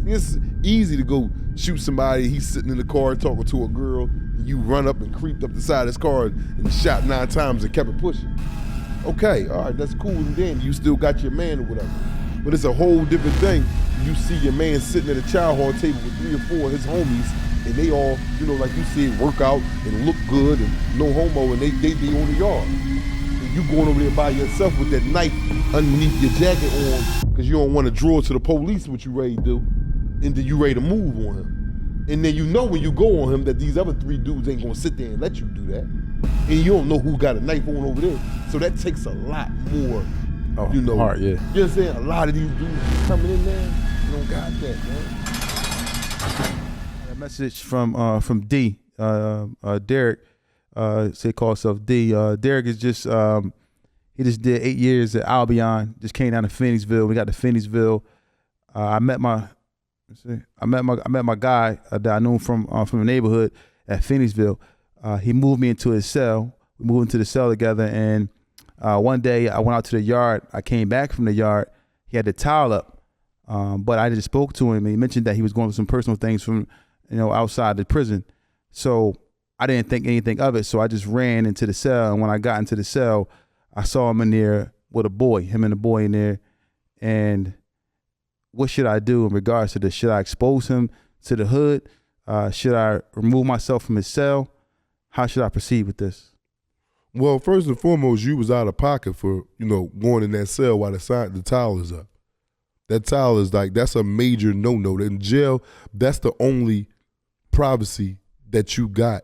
It's easy to go shoot somebody. He's sitting in the car talking to a girl. And you run up and creeped up the side of his car and shot 9 times and kept it pushing. Okay, all right, that's cool. And then you still got your man or whatever. But it's a whole different thing. You see your man sitting at a chow hall table with 3 or 4 of his homies, and they all, like you said, work out and look good and no homo, and they be on the yard. And you going over there by yourself with that knife underneath your jacket on because you don't want to draw to the police what you ready to do, and then you ready to move on him. And then when you go on him that these other 3 dudes ain't gonna sit there and let you do that. And you don't know who got a knife on over there. So that takes a lot more, hard, yeah. You know what I'm saying? A lot of these dudes coming in there, you don't got that, man. A message from D, Derek, say call himself D. Derek is just, he just did 8 years at Albion, just came down to Phoenixville. We got to Phoenixville. I met my guy that I knew from the neighborhood at Phoenixville. He moved me into his cell. We moved into the cell together, and one day I went out to the yard. I came back from the yard. He had the towel up, but I just spoke to him, and he mentioned that he was going through some personal things from, outside the prison. So I didn't think anything of it, so I just ran into the cell, and when I got into the cell, I saw him in there with him and the boy in there, and what should I do in regards to this? Should I expose him to the hood? Should I remove myself from his cell? How should I proceed with this? Well, first and foremost, you was out of pocket for, going in that cell while the towel is up. That towel is that's a major no-no. In jail, that's the only privacy that you got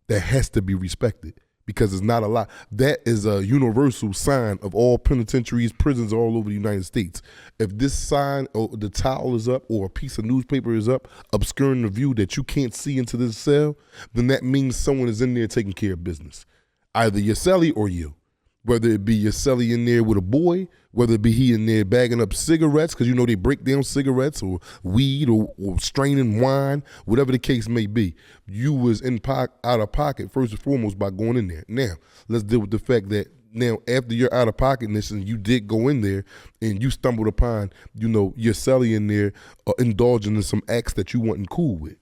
that has to be respected because it's not a lot. That is a universal sign of all penitentiaries, prisons all over the United States. If this sign or the towel is up or a piece of newspaper is up, obscuring the view that you can't see into this cell, then that means someone is in there taking care of business. Either your celly or you. Whether it be your celly in there with a boy, whether it be he in there bagging up cigarettes, because they break down cigarettes or weed or straining wine, whatever the case may be. You was out of pocket first and foremost by going in there. Now, let's deal with the fact that now after you're out of pocketness and you did go in there and you stumbled upon, your celly in there indulging in some acts that you wasn't cool with.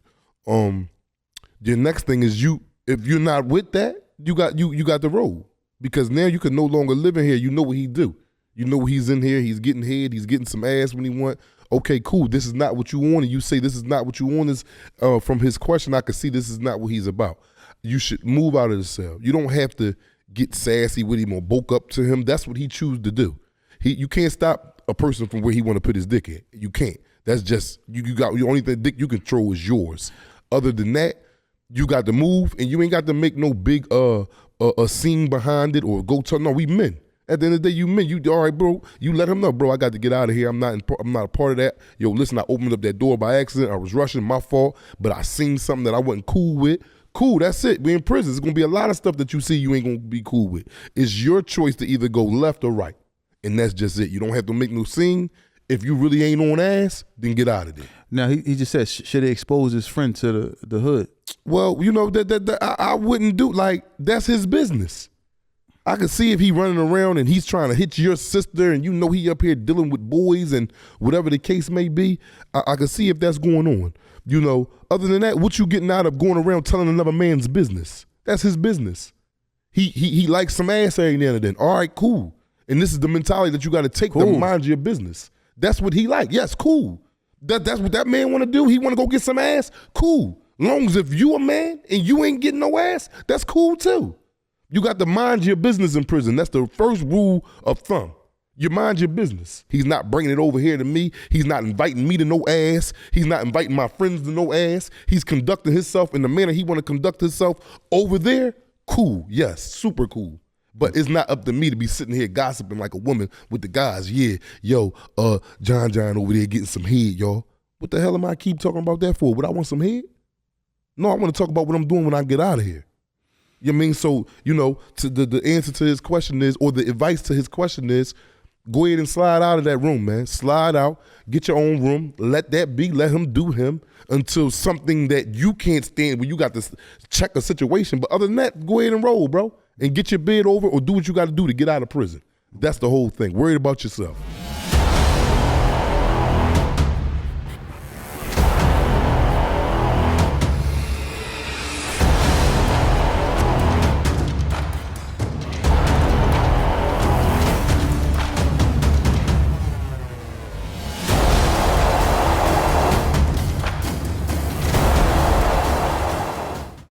Your next thing is if you're not with that, you got the road. Because now you can no longer live in here. You know what he do. You know he's in here. He's getting head. He's getting some ass when he want. Okay, cool. This is not what you want. And you say this is not what you want. Is from his question, I can see this is not what he's about. You should move out of the cell. You don't have to get sassy with him or bulk up to him. That's what he choose to do. You can't stop a person from where he want to put his dick in. You can't. That's just you got the only thing dick you control is yours. Other than that, you got to move, and you ain't got to make no big a scene behind it or go tell. No, we men. At the end of the day, you men. You all right, bro? You let him know, bro. I got to get out of here. I'm not a part of that. Yo, listen, I opened up that door by accident. I was rushing, my fault. But I seen something that I wasn't cool with. Cool, that's it. We in prison. There's gonna be a lot of stuff that you see you ain't gonna be cool with. It's your choice to either go left or right, and that's just it. You don't have to make no scene. If you really ain't on ass, then get out of there. Now he just said, should he expose his friend to the hood? Well, that I wouldn't do. That's his business. I can see if he running around and he's trying to hit your sister, and he up here dealing with boys and whatever the case may be. I can see if that's going on. Other than that, what you getting out of going around telling another man's business? That's his business. He likes some ass every now and then. All right, cool. And this is the mentality that you got to take to mind your business. That's what he like. Yes, cool. That's what that man want to do. He want to go get some ass. Cool. Long as if you a man and you ain't getting no ass, that's cool too. You got to mind your business in prison. That's the first rule of thumb. You mind your business. He's not bringing it over here to me. He's not inviting me to no ass. He's not inviting my friends to no ass. He's conducting himself in the manner he want to conduct himself over there. Cool. Yes, super cool. But it's not up to me to be sitting here gossiping like a woman with the guys. Yeah, yo, John over there getting some head, y'all. What the hell am I keep talking about that for? Would I want some head? No, I want to talk about what I'm doing when I get out of here. You know what I mean? So, to the answer to his question is, or the advice to his question is, go ahead and slide out of that room, man. Slide out, get your own room, let that be, let him do him until something that you can't stand, where you got to check a situation. But other than that, go ahead and roll, bro, and get your bid over or do what you got to do to get out of prison. That's the whole thing. Worry about yourself.